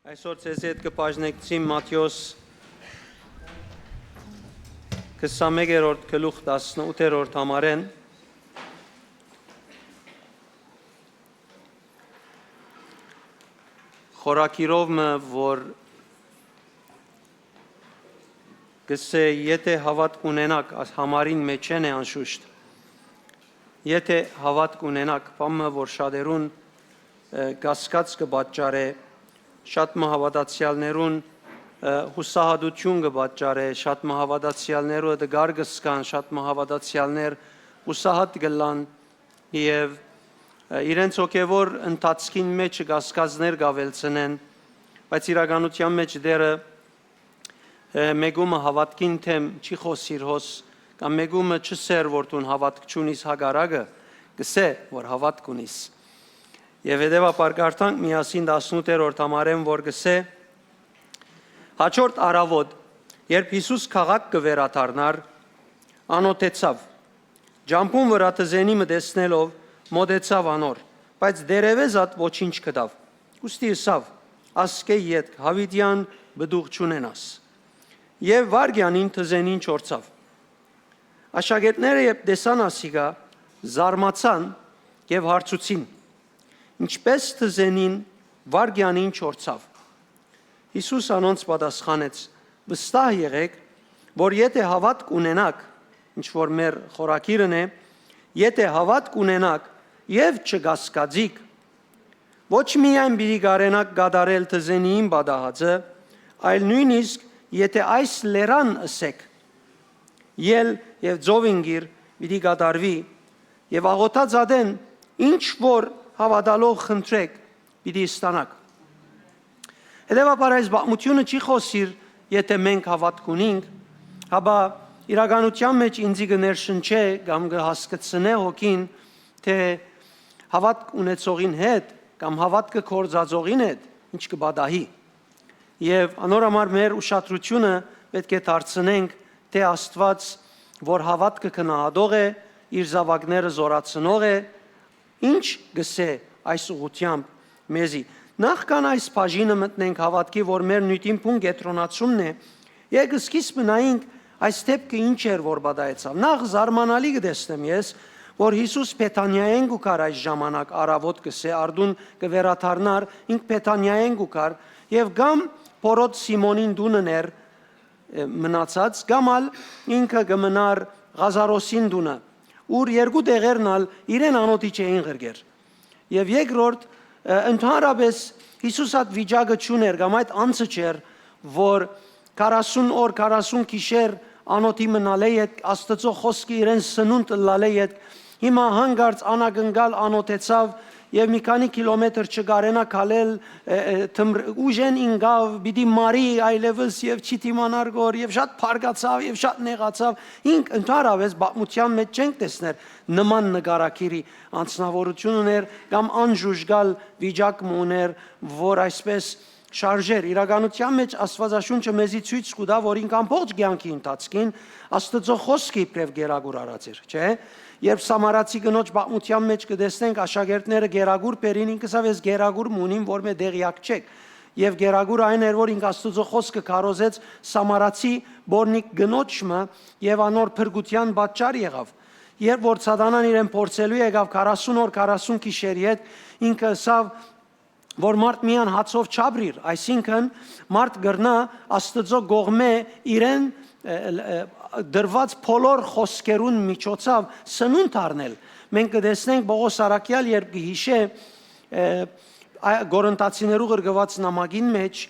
Այսօր ձեզ հետ կպաժնեկցի Մատթեոս 21-րդ գլուխ 18-րդ համարեն խորակիրով մը, որ գսե եթե հավատք ունենակ համարին մեջ են է անշուշտ եթե հավատք ունենակ բամը որ շատերուն կասկած կպատճառե շատ մահավատացյալներուն հուսահատություն կպատճառե շատ մահավատացյալներու դգար կսկան շատ մահավատացյալներ հուսահատ կլան եւ իրենց հոգեվոր ընթացքին մեջ կասկածներ կավելցնեն բայց իրականության մեջ դերը մեգումը հավատքին թեմ չի խոսիր հոս կամ մեգումը չսեր որ դուն հավատք չունիս հագարակը գսե որ հավատք ունիս Եվ հետևաբար կարդանք միասին 18-րդ համարեն, որ գսե հաջորդ առավոտ, երբ Հիսուս քաղաք կվերադառնար, անօթեցավ, ջամփուն վրա թզենի մտեցնելով մոտեցավ անոր, բայց դերևեզատ ոչինչ կդավ, ուստի ըսավ, ասկե ետք հավիտյան բդուղ չունենաս, և վարգյանին թզենին չորցավ, աշակերտները երբ տեսան ասիգա, զարմացան և հարցուցին, Ինչպես թզենին վարգյանին չորցավ։ Հիսուս անոնց պատասխանեց. Վստահ եղեք, որ եթե հավատք ունենաք, ինչ որ մեր խորակիրն է, եթե հավատք ունենաք եւ չկասկածիք, ոչ միայն պիտի կարենաք գադարել թզենիին պատահածը, այլ նույնիսկ եթե այս լերան ըսեք, ել եւ ծովինգիր պիտի գադարվի եւ աղոթած ադեն ինչ որ հավատալով խնդրեք, պիտի ստանաք։ Հետևաբար այս բաղմությունը չի խոսիր, եթե մենք հավատք ունենք, հաբա իրականության մեջ ինձի կներշնչե կամ կհասկացնե հոգին, թե հավատք ունեցողին հետ կամ հավատքը կործածողին հետ ինչ կբադահի։ Եվ անորամար մեր ուշադրությունը պետք է դարձնենք, թե Աստված, որ հավատքը քնահատող է, իր զավակները զորացնող է, Ինչ գսե այս ուղությամբ մեզի։ Նախքան այս բաժինը մտնենք հավատքի, որ մեր նույնին փուն կետրոնացումն է, եկը սկիզբ նայենք այս դեպքը ինչ էր, որ բադայեցավ։ Նախ զարմանալի կտեսնեմ ես, որ Հիսուս Փեթանիայեն գուքար այս ժամանակ առավոտ գսե, արդուն կվերադառնար, ինք Փեթանիայեն գուքար, եւ գամ փորոտ Սիմոնին դունն էր մնացած, գամալ ինքը կմնար Ղազարոսին դունը ուր երկու տեղերնալ իրեն անոթի չէին ղրգեր։ Եվ երկրորդ ընդհանրապես Հիսուս այդ վիճակը չուներ, կամ այդ անձը չէր, որ 40 օր 40 գիշեր անոթի մնալ է հետ, Աստծո խոսքը իրեն սնունդ լալ է հետ, հիմա հանգարց անակնկալ անոթեցավ եւ մի քանի կիլոմետր չգարենա քալել ուժեն ինգավ բիդի մարի այլևս եւ չիտիմանար գոր եւ շատ փարգացավ եւ շատ նեղացավ ինք ընդհանրապես բաղմության մեջ չենք տեսներ նման նկարակիրի անձնավորություն ուներ կամ անժուժգալ վիճակ ուներ որ այսպես շարժեր իրականության մեջ Աստվածաշունչը մեզի ցույց կտա որ ինք ամբողջ կյանքի ընթացքին Աստծո խոսքը իբրև գերագուր արած էր չէ Երբ Սամարացի գնոջ բաղմության մեջ կտեսնենք աշակերտները գերագուր բերին ինքսավ ես գերագուր մունին որ մե դեղյակ չեք եւ գերագուր այն էր որ ինք Աստծո խոսքը կարոզեց Սամարացի բորնիկ գնոջը եւ անոր փրկության պատճառ եղավ երբ որ Սատանան իրեն փորձելու եկավ 40 օր 40 գիշերի հետ ինքը ասավ որ մարդ միան հացով չաբրիր այսինքն մարդ գրնա Աստծո գողմե իրեն դրված բոլոր խոսքերուն միջոցով սնունդ առնել մենք կտեսնենք Պողոս Արաքյալ երբ գհիշե Գորընթացիներու գրգված նամակին մեջ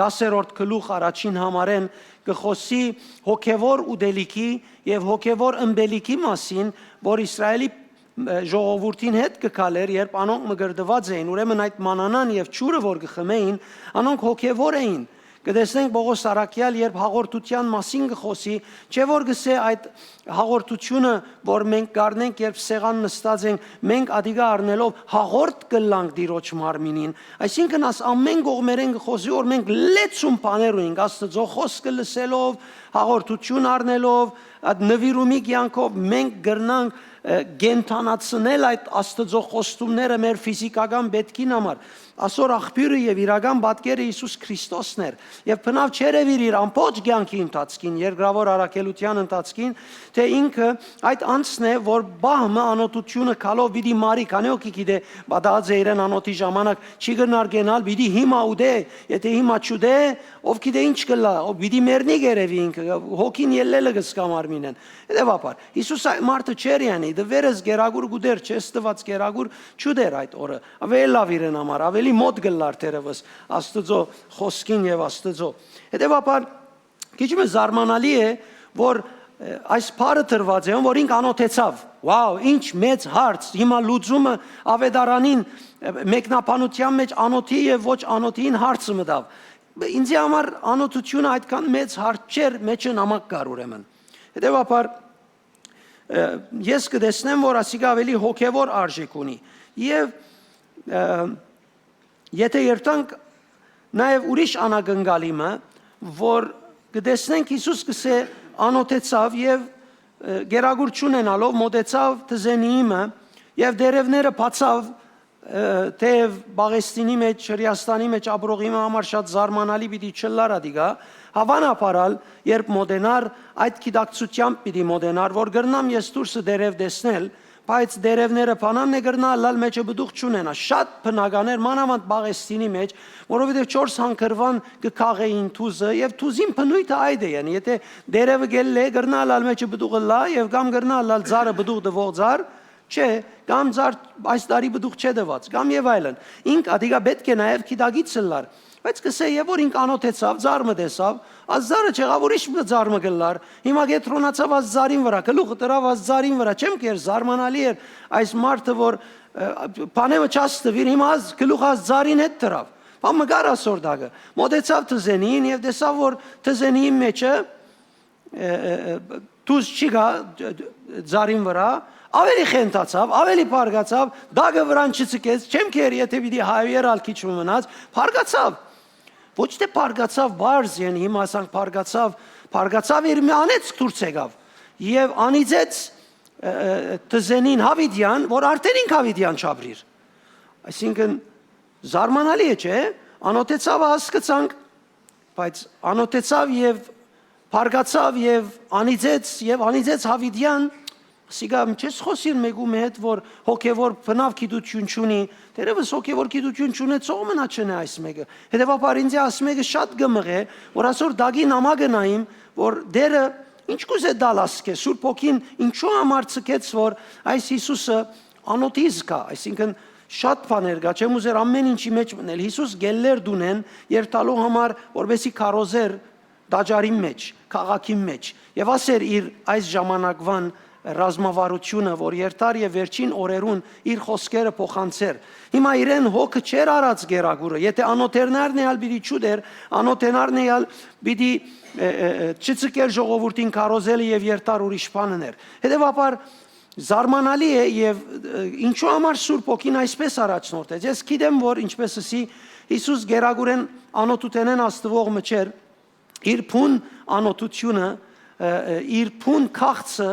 10-րդ գլուխ առաջին համարեն կխոսի հոգևոր ուդելիքի եւ հոգևոր ըմբելիքի մասին որ Իսրայելի ժողովրդին հետ կգալեր երբ անոնք մգրդված էին ուրեմն այդ մանանան եւ ճուրը որ գխմեին անոնք հոգևոր էին Կտեսնենք Պողոս Արաքյալ երբ հաղորդության մասին կխոսի, չէ որ գսե այդ հաղորդությունը, որ մենք կառնենք, երբ սեղան նստած ենք, մենք ադիգա առնելով հաղորդ կլանք Տիրոջ մարմինին, այսինքն աս ամեն կողմերեն կխոսի, որ մենք լեցուն բաներ ունենք, Աստծո խոսքը լսելով, հաղորդություն առնելով, այդ նվիրումի կյանքով մենք գրնանք գենթանացնել այդ Աստծո խոստումները մեր ֆիզիկական պետքին համար։ Այսօր աղբյուրը եւ իրական պատկերը Հիսուս Քրիստոսն էր եւ բնավ չերևիր իր ամբողջ կյանքի ընթացքին երկրավոր առաքելության ընթացքին թե ինքը այդ անձն է որ բահմը անօթությունը քալով պիտի մարի քանի օքի գիտե բադած է իրեն անօթի ժամանակ չի գնար գնալ պիտի հիմա ուդե եթե հիմա չուդե ով գիտե ինչ կլա ով պիտի մեռնի գերեվի ինքը հոգին ելլելը գսկամար մինեն հետեւաբար Հիսուս մարդը չեր յանի դվերս գերագուր գուդեր չստված գերագուր չուդեր այդ օրը ավելի լավ իրեն համար ավելի մոտ գլար թերևս Աստծո խոսքին եւ Աստծո հետեւաբար քիչ մը զարմանալի է որ այս բարը դրված է որ ինք անոթեցավ վաու ինչ մեծ հարց հիմա լուծումը ավետարանին մեկնաբանության մեջ անոթի եւ ոչ անոթին հարցը մտավ ինձ համար անոթությունը այդքան մեծ հարց չէր մեջը նամակ կար ուրեմն հետեւաբար ես կտեսնեմ որ ասիկա ավելի հոգեվոր արժեք ունի եւ եթե երթանք նաեւ ուրիշ անագնգալիմը որ կտեսնենք Հիսուս կսե անոթեցավ եւ գերագուր չունենալով մոտեցավ թզենիիմը եւ դերևները բացավ թեև Բաղեստինի մեջ Հրեաստանի մեջ ապրողի համար շատ զարմանալի պիտի չլարա դիգա հավանաբարալ երբ մոդենար այդ գիտակցությամբ պիտի մոդենար որ գրնամ ես դուրսը դերև տեսնել բայց դերևները բանան է գրնալալ մեջը բդուղ չունենա շատ բնականեր մանավանդ Բաղեստինի մեջ որովհետև 4 հանգրվան կքաղեին թուզը եւ թուզին բնույթը այդ է yani եթե դերևը գելլե գրնալալ մեջը բդուղը լա եւ կամ գրնալալ ծառը բդուղ դվող ծառ չէ կամ ծառ այս տարի բդուղ չէ դված կամ եւ այլն ինք ադիգա պետք է նաեւ գիտագիցը լար բայց կսե եւ որ ինք անոթեցավ ծառը տեսավ ազարը չեղավ ուրիշ ծառը գլար հիմա գետրոնացավ az ծառին վրա գլուխը դրավ az ծառին վրա չեմ կեր զարմանալի էր այս մարդը որ բանեմը չաստվիր հիմա az գլուխը az ծառին հետ դրավ բամը գար ասոր դագը մոտեցավ թզենին եւ տեսավ որ թզենիի մեջը դուզ չի գա ծառին վրա ավելի խենթացավ, ավելի փարգացավ, դագը վրան չծկեց, չեմ կեր, եթե պիտի հայերալ քիչ մնաց, փարգացավ։ Ոչ թե փարգացավ բարձ, yəni հիմա ասանք փարգացավ իր մի անեց դուրս եկավ։ Եվ անիծեց թզենին Հավիդյան, որ արդեն ինք Հավիդյան չաբրիր։ Այսինքն զարմանալի է, չէ՞, անոթեցավ հասկացանք, բայց անոթեցավ եւ փարգացավ եւ անիծեց Հավիդյան Սիգա չես խոսիր մեկու հետ որ հոգևոր բնավ գիտություն չունի, դերևս հոգևոր գիտություն չունեցող մնա չնե այս մեկը։ Հետևաբար ինձ ասում եք շատ գմղ է, որ ասոր դագի նամակը նայում, որ դերը ինչ կուզե դալասկե, Սուրբ Հոգին ինչու համար ցկեց որ այս Հիսուսը անոթիզ կա, այսինքն շատ բաներ կա, չեմ ուզեր ամեն ինչի մեջ մնել։ Հիսուս գելլեր դունեն երթալու համար, որովհետեւ քարոզեր դաջարի մեջ, քաղաքի մեջ։ Եվ ասեր իր այս ժամանակվան ռազմավարությունը, որ երթար եւ վերջին օրերուն իր խոսքերը փոխանցեր։ Հիմա իրեն հոգը չեր արած գերագուրը, եթե անոթերներն ալ բիդի չուդեր, անոթերներն ալ բիդի չծկեր ժողովրդին կարոզելը եւ երթար ուրիշ բաներ։ Հետեւաբար զարմանալի է եւ ինչու համար Սուրբ Հոգին այսպես առաջնորդեց։ Ես գիտեմ, որ ինչպես ասի Հիսուս գերագուրեն անոթութենեն աստվող մչեր, իր փուն անոթությունը, իր փուն քաղցը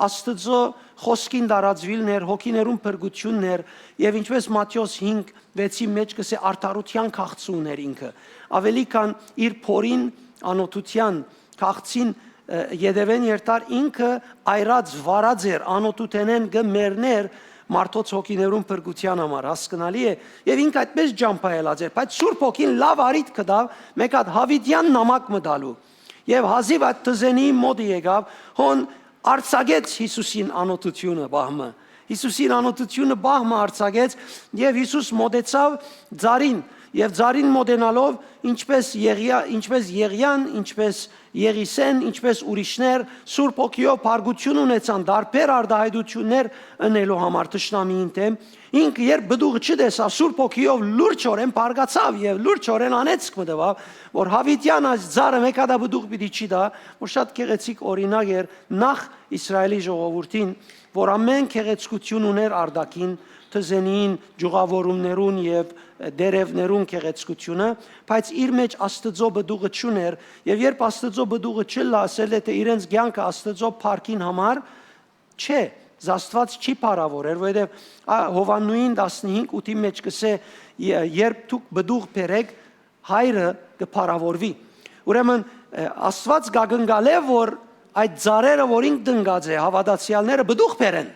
Աստծո խոսքին դարածվիլներ, հոգիներուն փրկություններ եւ ինչպես Մատթեոս 5:6-ի մեջ կսե արդարության քաղցուներ ինքը ավելի քան իր փորին անոթության քաղցին յետևեն երթար ինքը այրած վարած էր անոթութենեն գմերներ մարդոց հոգիներուն փրկության համար հասկանալի է եւ ինքը այդպես ջամփայելած էր բայց Սուրբ Հոգին լավ արիտ կդավ մեկ հատ Հավիդյան նամակ մտալու եւ հազիվ այդ տզենի մոդի եկավ հոն Արցագեց Հիսուսին անոթությունը բահմը Հիսուսին անոթությունը բահմը արցագեց եւ Հիսուս մոտեցավ ծառին եւ ծառին մոտենալով ինչպես Եղիան, ինչպես Եղիսեն, ինչպես ուրիշներ Սուրբ Հոգիով փարգություն ունեցան դարբեր արդահայտություններ ընելու համար տշնամիին դեմ ինքը երբ բդուղը չտեսա Սուրբ Հոգիով լուրջորեն փարգացավ եւ լուրջորեն անեցք մտավ որ Հավիդյան այս ծառը մեկ հատ բդուղ պիտի չի դա որ շատ գեղեցիկ օրինակ էր նախ Իսրայելի ժողովրդին որ ամեն գեղեցկություն ուներ արդակին թզենին ջուղավորումներուն եւ դերևներուն գեղեցկությունը բայց իր մեջ Աստծո բդուղը չուներ եւ երբ Աստծո բդուղը չլա ասել է թե իրենց ցանկը Աստծո փառքին համար չէ Աստված չի փառավորեր, որովհետև Հովաննուին 15:8-ի մեջ կսե երբ դուք բդուղ բերեք, հայրը կփառավորվի։ Ուրեմն Աստված գագնգալ է, որ այդ ծառերը, որ ինք դնգած է, հավատացյալները բդուղ բերեն։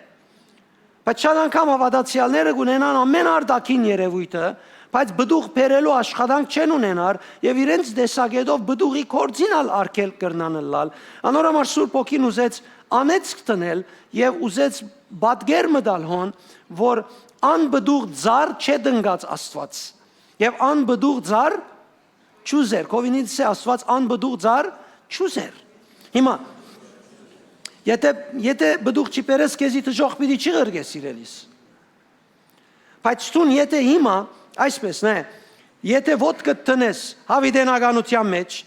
Բայց շատ անգամ հավատացյալները կունենան ամեն արտաքին երևույթը, բայց բդուղ բերելու աշխատանք չեն ունենար եւ իրենց տեսակետով բդուղի կորձինալ արկել կրնան լալ։ Անորոմար Սուրբ Օքին ուզեց անեցք տնել եւ ուզեց բադգեր մտալ հոն, որ անբդուղ ծառ չէ դնգած Աստված եւ անբդուղ ծառ չուզեր։ Կովինից է Աստված անբդուղ ծառ չուզեր։ Հիմա եթե բդուղ չի բերես, քեզի դժոխք պիտի չի ղրգես իրելիս։ Բայց դու եթե հիմա այսպես նե, եթե ոտքը տնես հավիտենականության մեջ,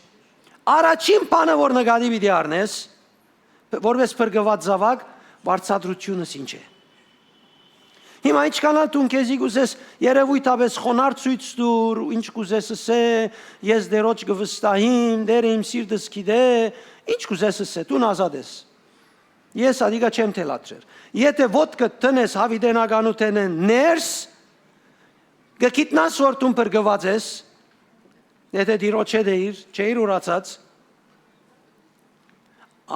առաջին բանը որ նկատի պիտի առնես, որպես փրկված զավակ, վարձատրությունս ինչ է։ Հիմա ինչքանալ դու քեզի գուզես երևույթաբես խոնար ցույց տուր, ինչ գուզես ասե, ես դերոջ գվստահիմ, դեր իմ սիրտս գիտե, ինչ գուզես ասե, դու ազատ ես։ Ես ադիգա չեմ թելադրել։ Եթե ոտքը տնես հավիտենականութենը ներս, գկիտնաս որ դու փրկված ես, եթե դիրոջ դեիր, չէիր ուրացած,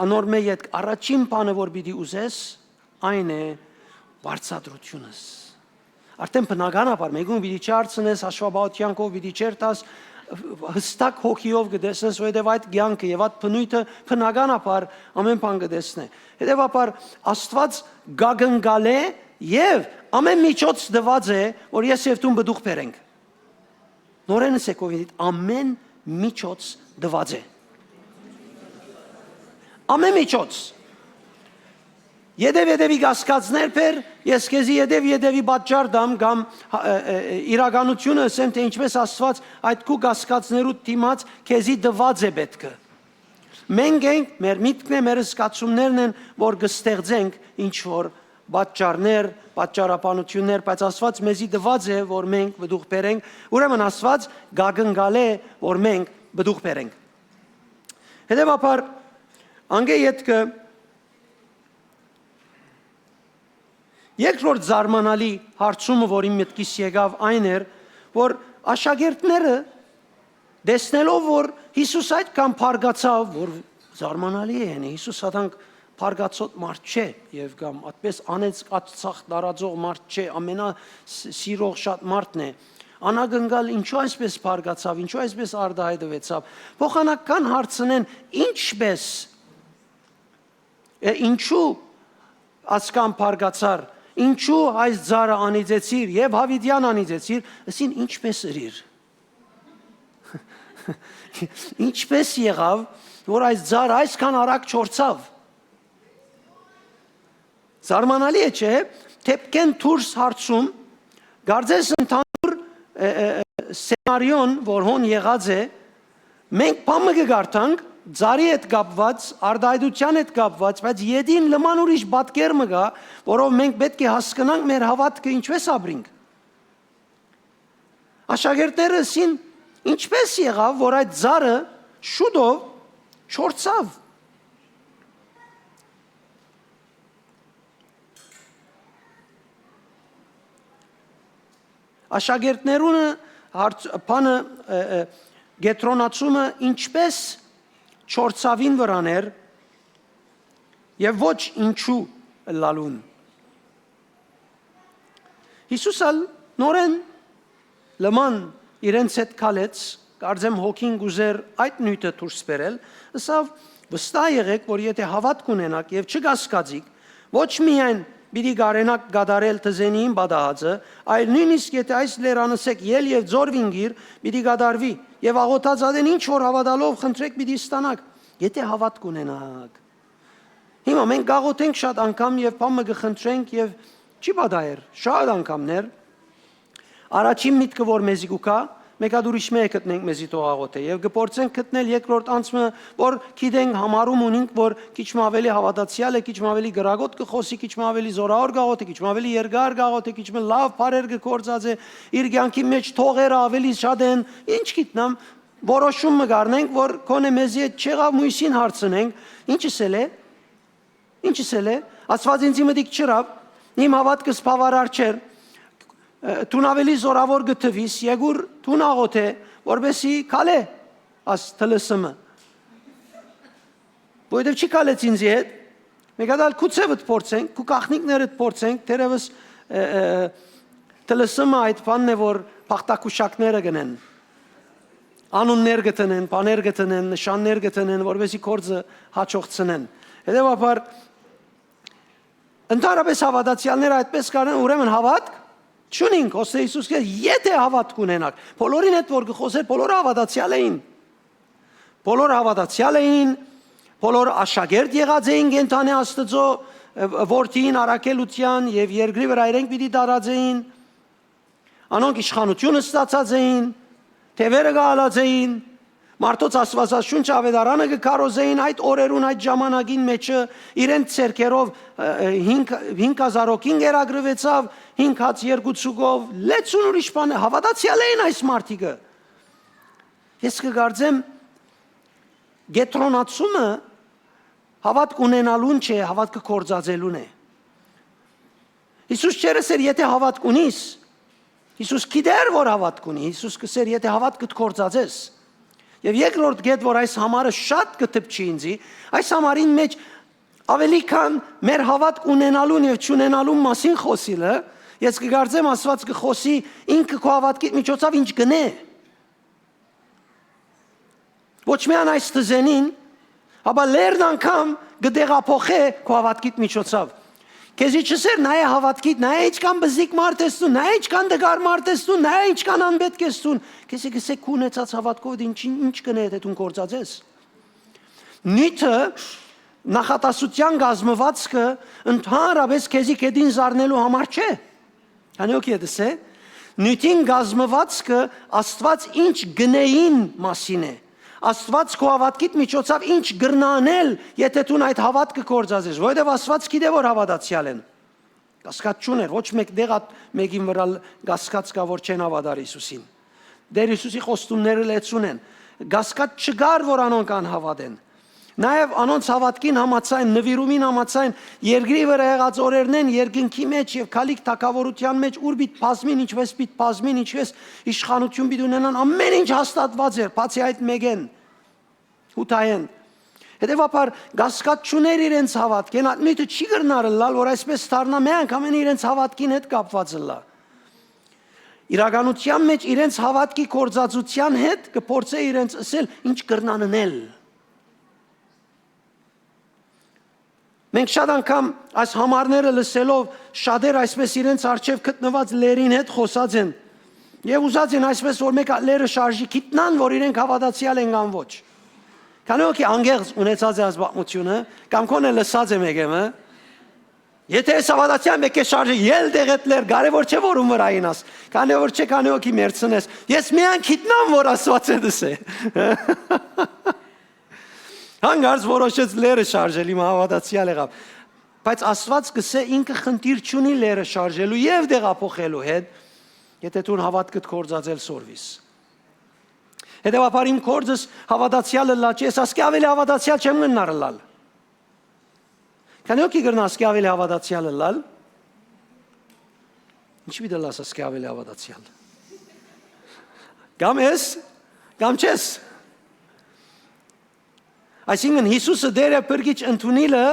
անորմե ետ առաջին բանը որ պիտի ուզես, այն է վարձատրությունս։ Արդեն բնականաբար մեգուն պիտի չարցնես, հաշվաբանությամբ պիտի չերտաս, հստակ հոգիով կտեսնես, որովհետև այդ կյանքը եւ այդ բնույթը բնականաբար ամեն բան կտեսնե։ Հետևաբար Աստված գագնգալ է եւ ամեն միջոց դված է, որ ես եւ դու բդուղ բերենք։ Նորենս է կովիդ ամեն միջոց դված է։ Ամեն միջոց։ Եդևի գասկածներ բեր, ես քեզի եդևի պատճառ դամ կամ իրականությունը ասեմ թե ինչպես Աստված այդ քու գասկածներու դիմաց քեզի դված է պետքը։ Մենք ենք, մեր միտքն է, մեր զգացումներն են, որ կստեղծենք ինչ որ պատճառներ, պատճառաբանություններ, բայց Աստված մեզի դված է, որ մենք բդուղ բերենք, ուրեմն Աստված գագնգալ է, որ մենք բդուղ բերենք։ Հետևաբար անգե ետքը երկրորդ զարմանալի հարցումը, որ իմ մտքիս եկավ այն էր, որ աշակերտները տեսնելով, որ Հիսուս այդքան փարգացավ, որ զարմանալի է, Հիսուս հատանք փարգացող մարդ չէ եւ կամ այդպես անեց ածախ դարածող մարդ չէ, ամենասիրող շատ մարդն է։ Անագնգալ ինչու այսպես փարգացավ, ինչու այսպես արդահայտվեցավ։ Փոխանական հարցնեն ինչպես ինչու ասկան փարգացար, ինչու այս ծառը անիծեցիր եւ հավիտյան անիծեցիր, ասին ինչպես ըրիր։ Ինչպես եղավ, որ այս ծառը այսքան արագ չորցավ։ Զարմանալի է, չէ՞, թեպքեն դուրս հարցում, գարձես ընդհանուր սցենարիոն, որ հոն եղած է, մենք բամը կգարտանք ծառի հետ կապված, արդայդության հետ կապված, բայց յետին լման ուրիշ պատկեր մը գա, որով մենք պետք է հասկանանք մեր հավատքը ինչպես ապրենք։ Աշակերտները ասին, ինչպես եղավ, որ այդ ծառը շուտով չորցավ։ Աշակերտներունը բանը գետրոնացումը ինչպես չորցավին վրաներ եւ ոչ ինչու լալուն։ Հիսուսը նորեն լման իրենց հետ քալեց, կարծեմ հոգին գուզեր այդ նույնը դուրս բերել, ասավ վստահ եղեք, որ եթե հավատք ունենաք եւ չգասկածիք, ոչ միայն պիտի գարենակ գադարել թզենին բադահածը, այլ նույնիսկ եթե այս լերանսեք ել եւ ձորվինգիր պիտի գադարվի եւ աղոթած ադեն ինչ որ հավատալով խնդրեք պիտի ստանաք, եթե հավատք ունենաք։ Հիմա մենք գաղոթենք շատ անգամ եւ բամը կխնդրենք եւ չի բադայր, շատ անգամներ առաջին միտքը որ մեզի գուկա, մեկ հատ ուրիշ մեկ գտնենք մեզի թողաղոթե եւ կփորձենք գտնել երկրորդ անցումը, որ գիտենք համարում ունենք, որ քիչ ավելի հավատացյալ է, քիչ ավելի գրագոտ կխոսի, քիչ ավելի զորավոր գաղոթե, քիչ ավելի երկար գաղոթե, քիչ լավ բարեր կկործած է, իր կյանքի մեջ թողերը ավելի շատ են, ինչ գիտնամ, որոշումը գարնենք, որ քոնե մեզի հետ չեղավ մույսին հարցնենք, ինչս է։ Աստված ինձ մտիկ չրավ, իմ հավատքս բավարար չէր, դու ավելի զորավոր գտվիս, եկուր դու աղոթե, որովհետեւ քալե աս թլսմը։ Որովհետեւ չի քալեց ինձ հետ, մենք դալ քուցևդ փորձենք, քու կախնիկներդ փորձենք, դերևս թլսմը այդ բանն է, որ փախտակուշակները գնեն։ Անուններ գտնեն, բաներ գտնեն, նշաններ գտնեն, որովհետեւ կորձը հաջողցնեն։ Հետևաբար ընդհանրապես հավատացյալները այդպես κάνեն, ուրեմն հավատք չունին, խոսե Հիսուս քեզ, եթե հավատք ունենաք, բոլորին հետ որ գխոսեր, բոլորը հավատացյալ էին։ Բոլորը հավատացյալ էին, բոլորը աշակերտ եղած էին կենթանի Աստծո որդին առաքելության եւ երկրի վրա իրենք պիտի տարածեին։ Անոնք իշխանությունը ստացած էին, թևերը գալած էին, մարդոց Աստվածաշունչ ավետարանը կկարոզեին այդ օրերուն, այդ ժամանակին մեջը իրենց ցերկերով 5000 հոգին գերագրվեցավ, 5 հաց 2 ցուգով, լեցուն ուրիշ բան հավատացյալ էին այս մարդիկը։ Ես կգարձեմ գետրոնացումը հավատք ունենալուն չէ, հավատքը կործածելուն է։ Հիսուս չերսեր, եթե հավատք ունիս, Հիսուս գիտեր, որ հավատք ունի, Հիսուս կսեր, եթե հավատքդ կործածես։ Եվ երկրորդ գետ, որ այս համարը շատ կտպչի ինձի, այս համարին մեջ ավելի քան մեր հավատք ունենալուն եւ չունենալուն մասին խոսիլը, ես կգարձեմ Աստված կխոսի ինքը քո հավատքի միջոցով ինչ գնե։ Ոչ միայն այս տզենին, ապա լերն անգամ գդեղափոխե քո հավատքի միջոցով։ Քեզի չսեր նայ հավատքիդ, նայ ինչքան բզիկ մարդ ես դու, նայ ինչքան դգար մարդ ես դու, նայ ինչքան անպետք ես դու։ Քեզի գսե քու ունեցած հավատքով ինչ կնե եթե դու գործածես։ Նիթը նախատասության գազմվածքը ընդհանրապես քեզի կեդին զարնելու համար չէ։ Քանի օքի է դսե։ Նիթին գազմվածքը Աստված ինչ գնեին մասին է։ Աստված քո հավատքիդ միջոցով ինչ գրնանել, եթե դու այդ հավատքը կործածես, որովհետև Աստված գիտե որ հավատացյալ են։ Կասկած չուներ, ոչ մեկ դեղ մեկին վրա կասկած կա որ չեն հավատար Հիսուսին։ Դեր Հիսուսի խոստումները լեցուն են։ Կասկած չկար որ անոնք անհավատ են։ Նաև անոնց հավատքին համաձայն, նվիրումին համաձայն երկրի վրա եղած օրերն են երկնքի մեջ եւ քալիք թակավորության մեջ ուր պիտ բազմին, ինչպես պիտ բազմին, ինչպես իշխանություն պիտի ունենան, ամեն ինչ հաստատված էր, բացի այդ մեկեն հութային։ Հետևաբար գասկած չուներ իրենց հավատքին, միտը չի գրնարը լալ, որ այսպես դառնա մեկ ամեն իրենց հավատքին հետ կապված լա։ Իրականության մեջ իրենց հավատքի կործածության հետ կփորձե իրենց ասել ինչ կրնանել։ Մենք շատ անգամ այս համարները լսելով շատեր այսպես իրենց արչև գտնված լերին հետ խոսած են եւ ուզած են այսպես որ մեկ լերը շարժի գիտնան որ իրենք հավատացյալ են կամ ոչ։ Քանի որ անգերս ունեցած է ազգությունը կամ կոնը լսած է մեկը, եթե ես հավատացյալ մեկ է շարժի ել դեղետներ կարևոր չէ որ ումրային աս, քանի որ չէ քանի օքի մերցնես, ես միան գիտնամ որ Աստված է դսե։ Հանգարց որոշեց լերը շարժել իմ հավատացյալ եղավ, բայց Աստված գսե ինքը խնդիր չունի լերը շարժելու եւ դեղափոխելու հետ, եթե դու հավատքդ կործածել սորվիս։ Հետևաբար իմ կործս հավատացյալը լաչ ես, ասկի ավելի հավատացյալ չեմ գնար լալ։ Քանի օքի գրնա ասկի ավելի հավատացյալը լալ։ Ինչ պիտի լաս ասկի ավելի հավատացյալ։ Կամ ես, կամ չես։ Այսինքն Հիսուսը դերը բրգիչ ընդունիլը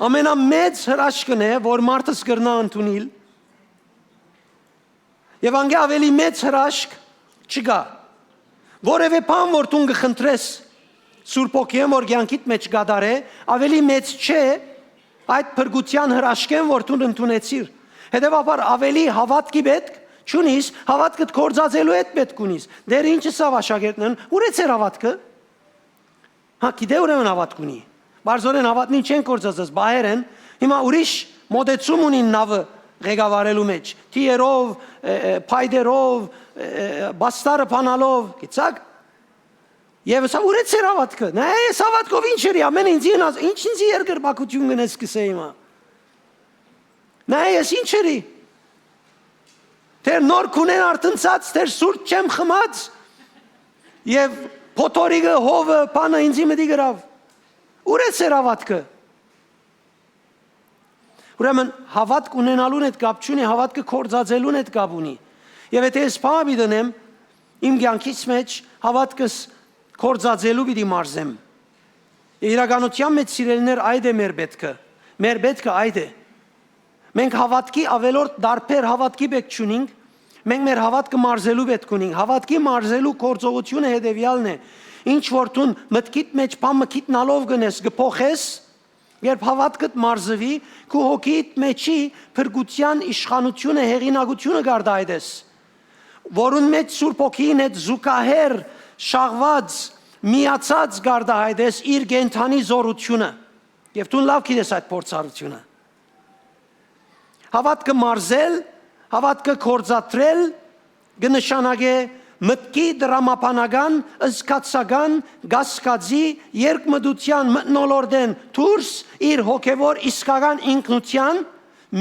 ամենամեծ հրաշքն է, որ մարդս գրնա ընդունել։ Եվ անգե ավելի մեծ հրաշք չկա։ Որևէ բան որ դու կխնդրես Սուրբ Օքիեմ որ կյանքիդ մեջ գադարե, ավելի մեծ չէ այդ բրգության հրաշքեն որ դու ընդունեցիր։ Հետևաբար ավելի հավատքի պետք չունիս, հավատքդ կործածելու հետ պետք ունիս։ Դեր ինչը սավ աշակերտներն, ուր է ծեր հավատքը։ Հա գիտե ուրեմն հավատք ունի։ Բարձորեն հավատնին չեն կործածած, բահեր են, հիմա ուրիշ մոդեցում ունին նավը ղեկավարելու մեջ, թիերով, փայդերով, բաստարը փանալով, գիտակ։ Եվ սա ուր է ծեր հավատքը։ Նայ ես հավատքով ինչ էի, ամեն ինչ ինձ երկրպագություն գնես կսե հիմա։ Նայ ես ինչ էի։ Թեր նոր քունեն արտնցած, թեր սուրճ չեմ խմած։ Եվ փոթորիկը հովը բանը ինձի մտի գրավ։ Ուր է ծեր հավատքը։ Ուրեմն հավատք ունենալուն հետ կապ չունի, հավատքը կործածելուն հետ կապ ունի։ Եվ եթե ես բավի դնեմ իմ կյանքից մեջ հավատքս կործածելու պիտի մարզեմ։ Իրականության մեջ սիրելիներ այդ է մեր պետքը։ Մեր պետքը այդ է։ Մենք հավատքի ավելորդ դարբեր հավատքի պետք չունենք, մենք մեր հավատքը մարզելու պետք ունենք։ Հավատքի մարզելու գործողությունը հետևյալն է։ Ինչ որ դու մտքիդ մեջ բան մտքիտնալով գնես, կփոխես, երբ հավատքդ մարզվի, քո հոգիդ մեջի փրկության իշխանությունը, հեղինակությունը գարդայդես, որուն մեջ Սուրբ Հոգին հետ զուգահեռ շաղված, միացած գարդայդես իր գենթանի զորությունը։ Եվ դու լավ գիտես այդ փորձառությունը։ Հավատքը մարզել, հավատքը կործատրել կնշանակե մտքի դրամապանական, ըսկացական, գասկածի, երկմտության մտնոլորդեն դուրս իր հոգևոր իսկական ինքնության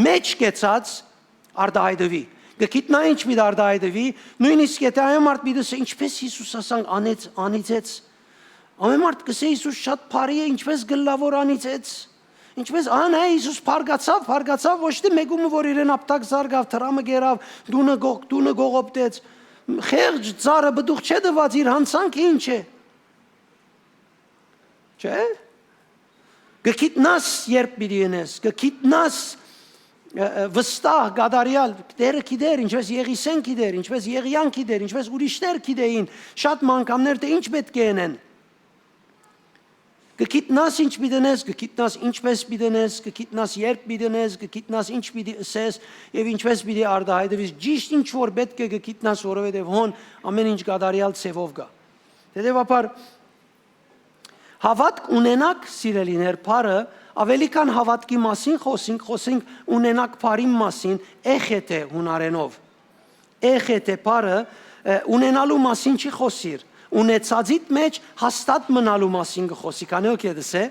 մեջ կեցած արտահայտվի։ Գիտնա ինչ մի արտահայտվի, նույնիսկ եթե այո մարդ միտը ինչպես Հիսուս ասանք անիծեց, ամեն մարդ կսե Հիսուս շատ բարի է, ինչպես գլավոր անիծեց, ինչպես անա Հիսուս փարգացավ, ոչ թե մեկումը որ իրեն ապտակ զարգավ, թրամը գերավ, դունը գողոպտեց, խեղճ ծառը բդուղ չէ դված իր հանցանքը ինչ է։ Չէ։ Գիտնաս երբ պիտի ենես, գիտնաս վստահ գադարյալ դերը գիտեր, ինչպես Եղիսեն գիտեր, ինչպես Եղիան գիտեր, ինչպես ուրիշներ գիտեին, շատ մանկամներ թե ինչ պետք է անեն։ Գիտնաս ինչ պիտի դնես, գիտնաս ինչպես պիտի դնես, գիտնաս երբ պիտի դնես, գիտնաս ինչ պիտի ասես եւ ինչպես պիտի արտահայտվես, ճիշտ ինչ որ պետք է գիտնաս, որովհետեւ հոն ամեն ինչ գադարյալ ցևով գա։ Հետեւաբար հավատք ունենակ սիրելիներ, բարը ավելի քան հավատքի մասին խոսենք ունենակ բարի մասին, էխեթե հունարենով։ Էխեթե բարը ունենալու մասին չի խոսիր, ունեցածիդ մեջ հաստատ մնալու մասին կխոսի, քանի որ դες է։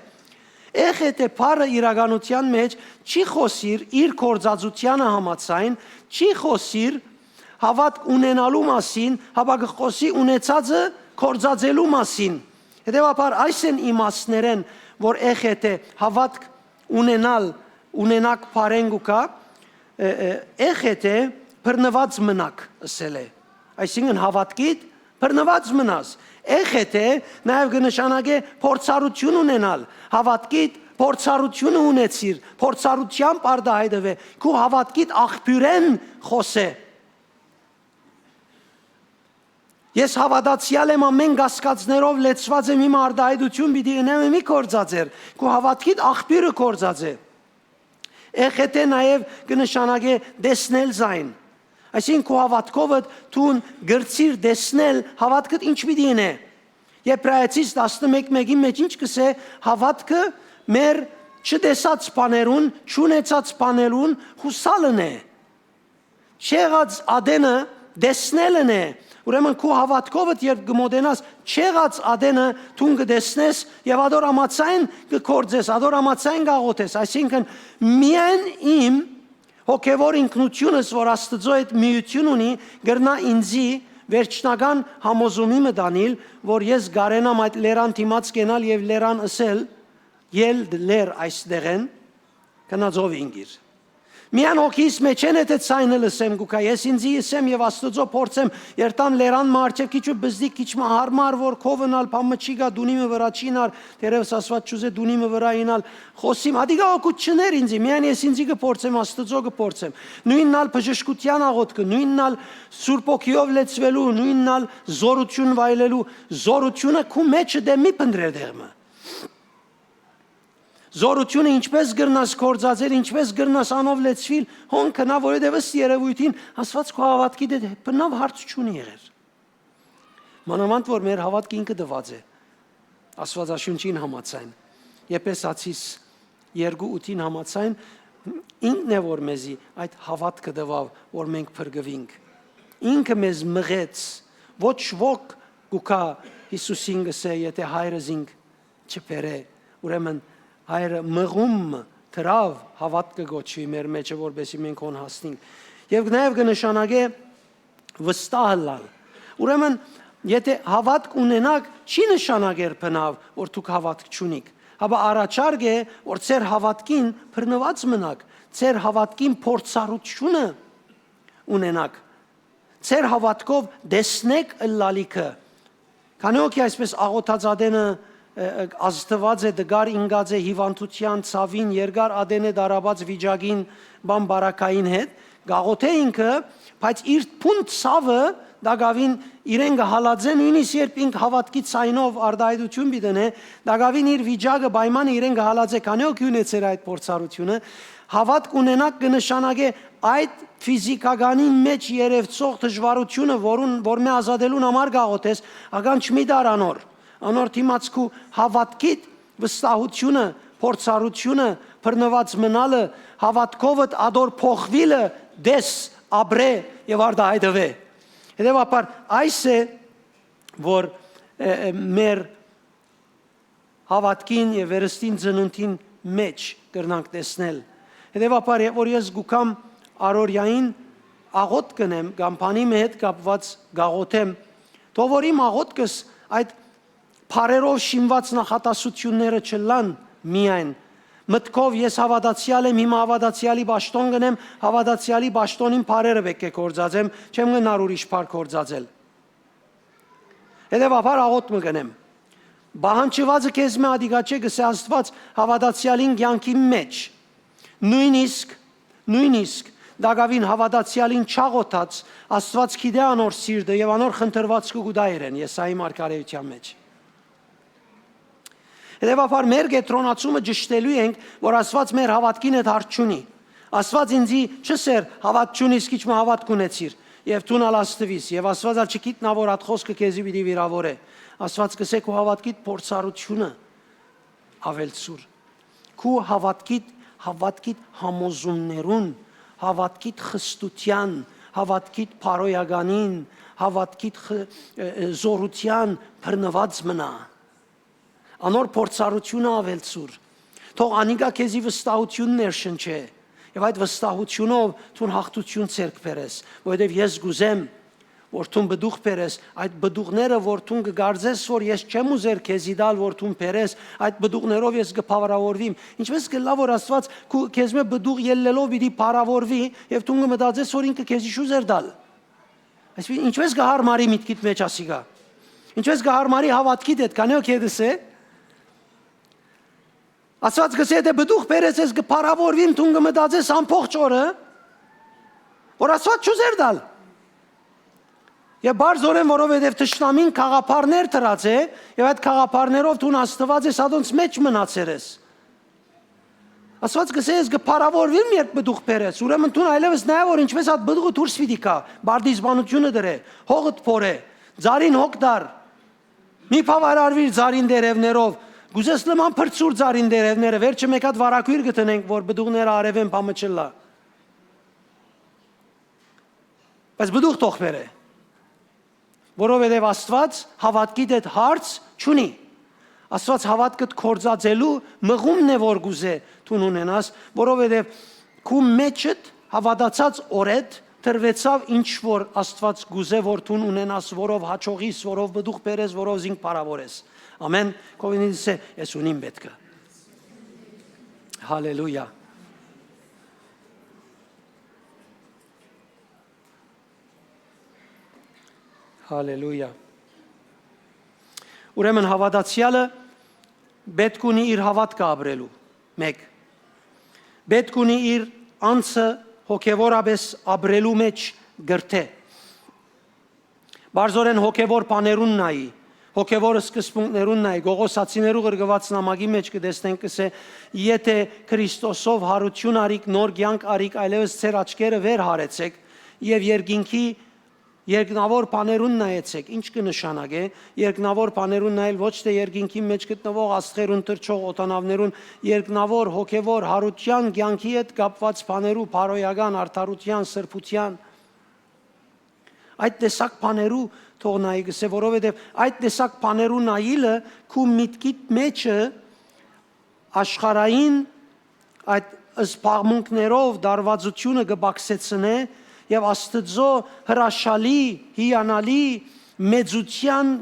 Էխեթե բարը իրականության մեջ չի խոսիր իր կործածությանը համաձայն, չի խոսիր հավատք ունենալու մասին, հապա կխոսի ունեցածը կործածելու մասին։ Հետևաբար այս են իմաստներեն, որ էխեթե հավատք ունենակ բարենգուկա, էխեթե բռնված մնաք ասել է։ Այսինքն հավատքիդ բռնված մնաս։ Էխեթե նաև կնշանակե փորձառություն ունենալ, հավատքիդ փորձառությունը ունեցիր, փորձառությամբ արտահայտվե, քո հավատքիդ աղբյուրեն խոսե։ Ես հավատացյալ եմ ամեն գասկածներով լեցված եմ իմ արտահայտություն պիտի ունեմ մի կործածեր, քո հավատքիդ աղբյուրը կործած է։ Էխեթե նաև կնշանակե տեսնել զայն։ Այսինքն քո հավատքով դու գրծիր տեսնել հավատքդ ինչ պիտի ինե։ Եբրայեցիս 11:1-ի մեջ ինչ կսե հավատքը մեր չտեսած բաներուն, չունեցած բաներուն հուսալն է։ Չեղած ադենը տեսնելն է։ Ուրեմն քո հավատքով երբ գմոդենաս չեղած ադենը դու կտեսնես եւ ադոր ամացայն կկործես, ադոր ամացայն գաղոթես, այսինքն միայն իմ հոգևոր ինքնությունս, որ Աստծո հետ միություն ունի, գրնա ինձի վերջնական համոզումի մտանիլ, որ ես գարենամ այդ լերան դիմաց կենալ եւ լերան ասել, ել լեր այստեղեն կնածով ինգիր։ Միան հոգիս մեջ են էտ ցայնը լսեմ գուկա, ես ինձի եսեմ եւ Աստծո փորձեմ, երտան լերան մարչև քիչ բզդիկ քիչ հարմար որ քովնալ փամչիգա դունիմը վրա չինար, դերևս ասված ճուզե դունիմը վրա ինալ, խոսիմ, ադիգա օգուտ չներ ինձի, միան ես ինձի կփորձեմ, Աստծո կփորձեմ։ Նույննալ բժշկության աղոթքը, նույննալ Սուրբ Օքիով լեցվելու, նույննալ զորություն վայելելու, զորությունը քու մեջը դե մի փնդրեր դերմը։ Զորությունը ինչպես գրնաս կործածել, ինչպես գրնաս անով լեցվիլ, հոն կնա, որովհետև ըստ երևույթին ասված քո հավատքի դե բնավ հարց չունի եղեր։ Մանավանդ որ մեր հավատքը ինքը դված է Աստվածաշունչին համաձայն։ Եփեսացիս 2:8-ին համաձայն ինքն է որ մեզի այդ հավատքը դվավ, որ մենք փրկվենք։ Ինքը մեզ մղեց, ոչ ոք գուկա Հիսուսին գսե, եթե հայրս ինք չփերե, ուրեմն հայրը մղում դրավ հավատքը գոչվի մեր մեջը, որբեսի մենք հոն հասնենք։ Եվ նաև կնշանակե վստահ լալ։ Ուրեմն, եթե հավատք ունենաք, չի նշանակեր բնավ, որ դուք հավատք չունիք։ Հապա առաջարկ է, որ ձեր հավատքին բռնված մնաք, ձեր հավատքին փորձառությունը ունենաք։ Ձեր հավատքով դեսնեք ըլլալիքը։ Քանի օքի այսպես աղոթած ադենը ազդված է դգար ինգած է հիվանդության ցավին երկար ադենը դարաբած վիճակին բան բարակային հետ գաղոթե ինքը բայց իր փունտ ցավը դագավին իրեն գհալածեն նույնիսկ երբ ինք հավատքի ցայնով արդայդություն բիդնե դագավին իր վիճակը պայմանը իրեն գհալածե քանի օքի ունեցեր այդ փորձառությունը հավատք ունենակ կնշանակե այդ ֆիզիկականին մեջ երևցող դժվարությունը որ մե ազատելուն համար գաղոթես ագան չմի դարանոր անոր թիմացկու հավատքիդ վստահությունը փորձառությունը բռնված մնալը հավատքովդ ադոր փոխվիլը դես աբրե եւ արդայդվե հետեւաբար այս է որ մեր հավատքին եւ վերստին ծնունդին մեջ կրնանք տեսնել հետեւաբար որ ես գուքամ արորյային աղոտ կնեմ կամ բանի հետ կապված գաղոթեմ թող որ իմ աղոթքս այդ Փարերով շինված նախատասությունները չլան միայն մտքով ես հավատացյալ եմ հիմա հավատացյալի ճաշտոն գնեմ հավատացյալի ճաշտոնին փարերը բեկե կորձածեմ չեմ գնար ուրիշ փար կորձածել հետեւաբար աղոտ մը գնեմ բահանջվածը քեզ մե ադիգաչե գսե Աստված հավատացյալին կյանքի մեջ նույնիսկ դագավին հավատացյալին չաղոթած Աստված գիտե անոր սիրտը եւ անոր խնդրված կգուդայրեն Եսայի մարգարեության մեջ Հետևաբար մեր գետրոնացումը ճշտելու ենք, որ Աստված մեր հավատքին հետ հարց չունի։ Աստված ինձի չսեր հավատ չունիս, քիչ մը հավատք ունեցիր, եւ տուն ալաստվիս, եւ Աստված ալ չգիտնա որ այդ խոսքը քեզի պիտի վիրավորե։ Աստված կսե քո հավատքիդ փորձառությունը ավելցուր։ Քո հավատքիդ համոզումներուն, հավատքիդ խստության, հավատքիդ փարոյականին, հավատքիդ զորության բռնված մնա։ Անոր փորձառությունը ավելցուր թող անիկա քեզի վստահություններ շնչե եւ այդ վստահությունով ցուն հաղթություն ցերկ բերես որովհետեւ ես գուզեմ որ ցուն բդուղ բերես այդ բդուղները որ ցուն կգարձես որ ես չեմ ուզեր քեզի դալ որ ցուն բերես այդ բդուղներով ես կփավարավորվիմ ինչպես կլա որ Աստված քեզ մե բդուղ ելլելով պիտի փարավորվի եւ ցուն կմտածես որ ինքը քեզի շուզեր դալ այսինքն ինչպես կհարմարի միտքիդ մեջ ասիգա ինչպես կհարմարի հավատքիդ հետ կանյո քեդսե Աստված գսե դե բդուղ բերես ես կփարավորվիմ ցուն կմտածես ամփոխ օրը որ Աստված չուզեր դալ Եվ բարձորեն որովհետև թշնամին խաղապարներ դրած է եւ այդ խաղապարներով ցուն Աստված ես ադոնց մեջ մնացեր ես Աստված գսե ես կփարավորվիմ երբ բդուղ բերես ուրեմն ցուն այլևս նայ որ ինչպես այդ բդուղը դուրս պիտի կա բարդիզբանությունը դրե հողդ փորե ձարին հոգ դար մի փավարարվիր ձարին դերևներով Գուզես լման փրծուր ձարին դերևները, վերջը մեկ հատ վարակույր գտնենք, որ բդուղները արևեն բամը չլա։ Բայց բդուղ թող բերե։ Որովհետև Աստված հավատքի դետ հարց չունի։ Աստված հավատքդ կորձածելու մղումն է որ գուզե տուն ունենաս, որովհետև քու մեջդ հավատացած օրեդ տրվեցավ ինչ որ Աստված գուզե որ տուն ունենաս, որով հաջողիս, որով բդուղ բերես, որով զինք փարավորես։ Ամեն կովինիցե ես ունիմ պետքը Հալելույա Հալելույա Ուրեմն հավատացյալը պետք ունի իր հավատքը ապրելու մեկ պետք ունի իր անձը հոգևորապես ապրելու մեջ գրթե բարձորեն հոգևոր բաներուն նայի Հոգևորը սկզբունքներուն նայ Գողոսացիներու գրգված նամակի մեջ կտեսնենք կսե եթե Քրիստոսով հարություն արիք նոր կյանք արիք այլևս ծեր աչքերը վեր հարեցեք եւ երկինքի երկնավոր բաներուն նայեցեք ինչ կնշանակե երկնավոր բաներուն նայել ոչ թե երկինքի մեջ գտնվող աստղերուն տրճող օտանավներուն երկնավոր հոգևոր հարության կյանքի հետ կապված բաներու փարոյական արդարության սրբության այդ տեսակ բաներու թող նայի գսե որովհետև այդ տեսակ բաներու նայելը քու միտքիդ մեջը աշխարհային այդ սպաղմունքներով դարվածությունը կբացեցնե եւ Աստծո հրաշալի հիանալի մեծության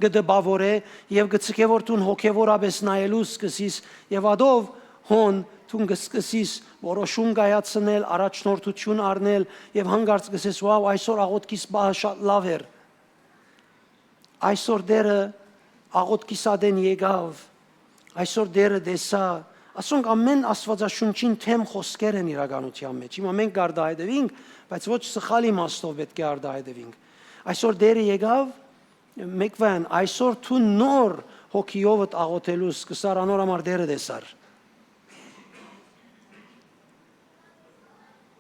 կդբավորե եւ գցկե որ տուն հոգեվորապես նայելու սկսիս եւ ադով հոն դու կսկսես որոշում կայացնել, առաջնորդություն առնել եւ հանգարց կսես վավ այսօր աղոթքիս բահը շատ լավ էր։ Այսօր դերը աղոթքիս ադեն եկավ, այսօր դերը դեսա, ասոնք ամեն աստվածաշունչին թեմ խոսքեր են իրականության մեջ։ Հիմա մենք գարդահայտվենք, բայց ոչ սխալ իմաստով պետք է արտահայտվենք։ Այսօր դերը եկավ, մեկվան, այսօր դու նոր հոգիով աղոթելու սկսար անոր համար դերը դեսար։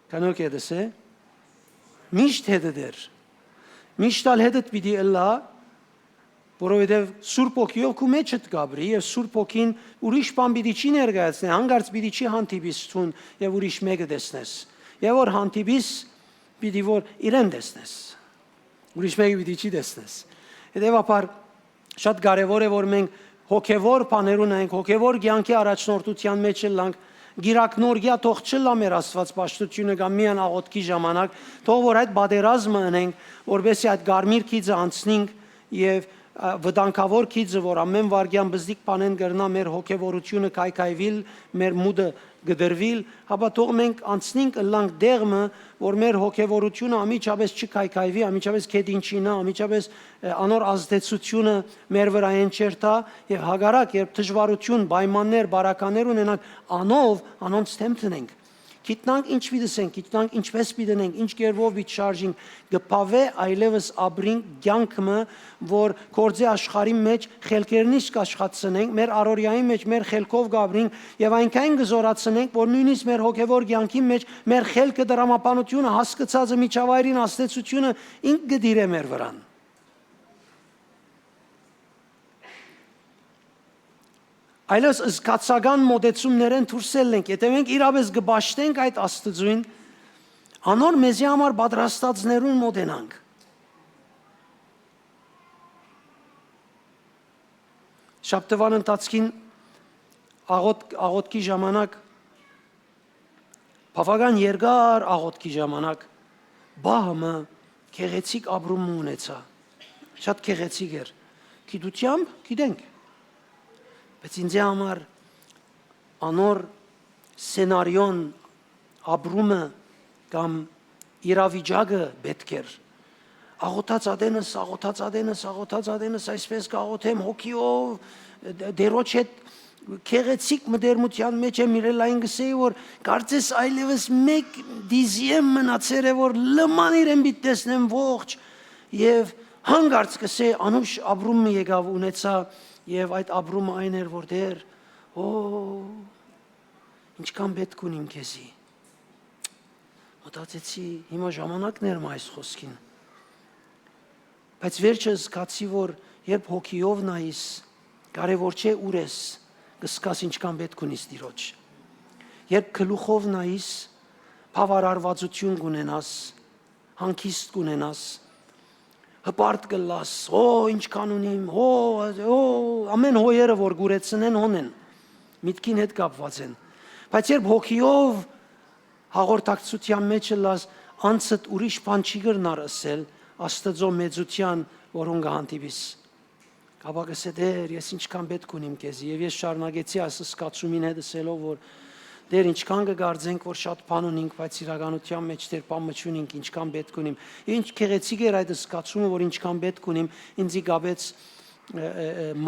Կանոք է դեսե։ Միշտ հետը դեր։ Միշտ ալ հետը պիտի ըլլա, որովհետև Սուրբ Օքիով քու մեջդ գաբրի եւ Սուրբ Օքին ուրիշ բան պիտի չի ներկայացնի, հանգարց պիտի չի հանդիպիս ցուն եւ ուրիշ մեկը տեսնես։ Եվ որ հանդիպիս պիտի որ իրեն տեսնես։ Ուրիշ մեկը պիտի չի տեսնես։ Հետևաբար շատ կարևոր է որ մենք հոգեվոր բաներ ունենք, հոգեվոր կյանքի առաջնորդության մեջ լանք գիրակնորգիա թող չլա մեր Աստված պաշտությունը կամ միան աղոթքի ժամանակ, թող որ այդ բادرազմը ունենք, որովհետեւ այդ գարմիր քիծը անցնենք եւ վտանգավոր քիծը, որ ամեն վարգյան բզդիկ բանեն գրնա մեր հոգևորությունը կայքայվիլ, մեր մուդը գդրվիլ, հապա թող մենք անցնենք ըլլանք դեղմը, որ մեր հոգևորությունը ամիջապես չկայքայվի, ամիջապես քեդինչինա, ամիջապես անոր ազդեցությունը մեր վրա են չերտա եւ հագարակ երբ դժվարություն, պայմաններ, բարականեր ունենանք, անոնց թեմ տնենք։ Գիտնանք ինչ պիտենք, գիտնանք ինչպես պիտենք, ինչ կերպով պիտի շարժենք, գպավե այլևս ապրենք կյանքը, որ գործի աշխարհի մեջ խելքերնից կաշխատցնենք, մեր առօրյայի մեջ մեր խելքով գաբրենք եւ այնքան գզորացնենք, որ նույնիսկ մեր հոգեվոր կյանքի մեջ մեր խելքը դրամապանությունը հասկացածը միջավայրին աստեցությունը ինք գդիրե մեր վրան։ Այլոց զգացական մոդեցումներեն դուրսել ենք, եթե մենք իրապես գբաշտենք այդ աստծույն, անոր մեզի համար պատրաստածներուն մոտենանք։ Շաբթվան ընթացքին աղոթքի ժամանակ, բավական երկար աղոթքի ժամանակ, բահմը քեղեցիկ ապրում ունեցա, շատ քեղեցիկ էր, գիտությամբ գիտենք, բայց ինձ համար անոր սցենարիոն ապրումը կամ իրավիճակը պետք էր աղոթած ադենս այսպես կաղոթեմ հոգիով դերոջ հետ քեղեցիկ մդերմության մեջ եմ իրել այն գսեի որ կարծես այլևս մեկ դիզիեմ մնացեր է որ լման իրեն պիտի տեսնեմ ողջ եւ հանգարց գսե անուշ ապրումը եկավ ունեցա եւ այդ ապրումը այն էր որ դեր ինչքան պետք ունիմ քեզի մտածեցի հիմա ժամանակն էր այս խոսքին բայց վերջը զգացի որ երբ հոգիով նայես կարևոր չէ ուր ես կսկաս ինչքան պետք ունիս Տիրոջ երբ գլուխով նայես բավարարվածություն կունենաս հանգիստ կունենաս հպարտ կլաս, ինչքան ունիմ, ամեն հոյերը, որ գուրեցնեն, հոնեն, միտքին հետ կապված են, բայց երբ հոգիով հաղորդակցության մեջ լաս, անցըտ ուրիշ բան չի գրնար ասել, աստծո մեծության, որոն կհանդիպիս, կապակս է դեր, ես ինչքան պետք ունիմ քեզի, եւ ես շարունակեցի այս զգացումին հետ ասելով, որ դեր ինչքան կգարձենք, որ շատ բան ունենք, բայց իրականության մեջ դեր բան չունենք, ինչքան պետք ունիմ։ Ինչ քեղեցիկ էր այդ զգացումը, որ ինչքան պետք ունիմ, ինձ գաբեց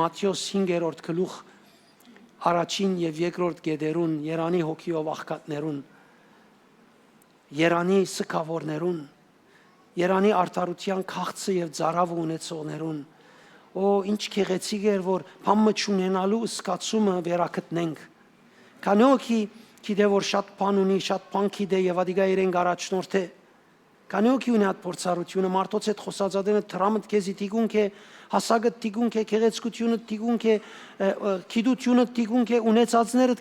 Մատթեոս 5-րդ գլուխ առաջին եւ երկրորդ գեդերուն, Երանի հոգիով աղքատներուն, Երանի սքավորներուն, Երանի արդարության քաղցը եւ ծարավը ունեցողներուն։ Ինչ քեղեցիկ էր, որ բան չունենալու զգացումը վերակտնենք։ Կանոքի գիտե որ շատ բան ունի, շատ բան գիտե եւ ադիգա իրեն առաջնորդ է։ Կանոքի ունի այդ փորձառությունը, մարդոց հետ խոսածածը դրամդ քեզի տիգունք է, հասակը տիգունք է, քեղեցկությունը տիգունք է, քիդությունը տիգունք է, ունեցածները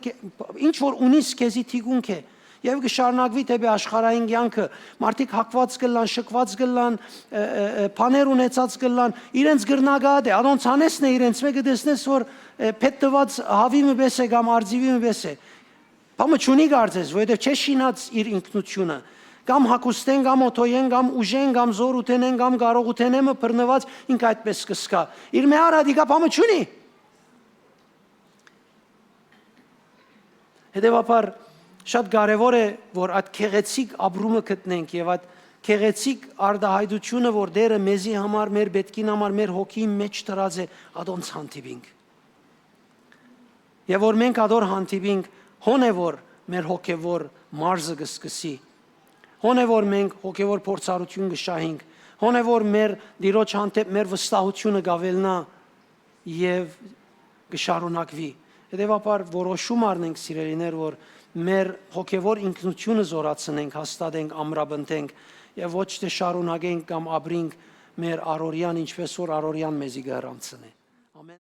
ինչ որ ունիս քեզի տիգունք է։ Եվ կշարունակվի դեպի աշխարհային կյանքը, մարդիկ հակված կլան, շկված կլան, բաներ ունեցած կլան, իրենց գրնագատ է, անոնց անեսն է իրենց մեկը տեսնես որ փետված հավի մպես է կամ արձիվի մպես է։ Բամը չունի կարծես, որովհետև չէ շինած իր ինքնությունը։ Կամ հակուստեն, կամ օթոյեն, կամ ուժեն, կամ զոր ուտենեն, կամ կարող ուտենեմը բռնված ինք այդպես կսկա։ Իր մի արադիկա բամը չունի։ Հետևաբար շատ կարևոր է, որ այդ քեղեցիկ ապրումը գտնենք եւ այդ քեղեցիկ արդահայտությունը, որ Տերը մեզի համար, մեր պետքին համար, մեր հոգի մեջ դրած է, ադոնց հանդիպինք։ Եվ որ մենք ադոր հանդիպինք, հոն է որ մեր հոգևոր մարզը կսկսի, հոն է որ մենք հոգևոր փորձառություն կշահենք, հոն է որ մեր Տիրոջ հանդեպ մեր վստահությունը կավելնա եւ կշարունակվի։ Հետևաբար որոշում առնենք, սիրելիներ, որ մեր հոգևոր ինքնությունը զորացնենք, հաստատենք, ամրապնդենք եւ ոչ թե շարունակենք կամ ապրենք մեր առօրյան, ինչպես որ առօրյան մեզի գրանցնի։ Ամեն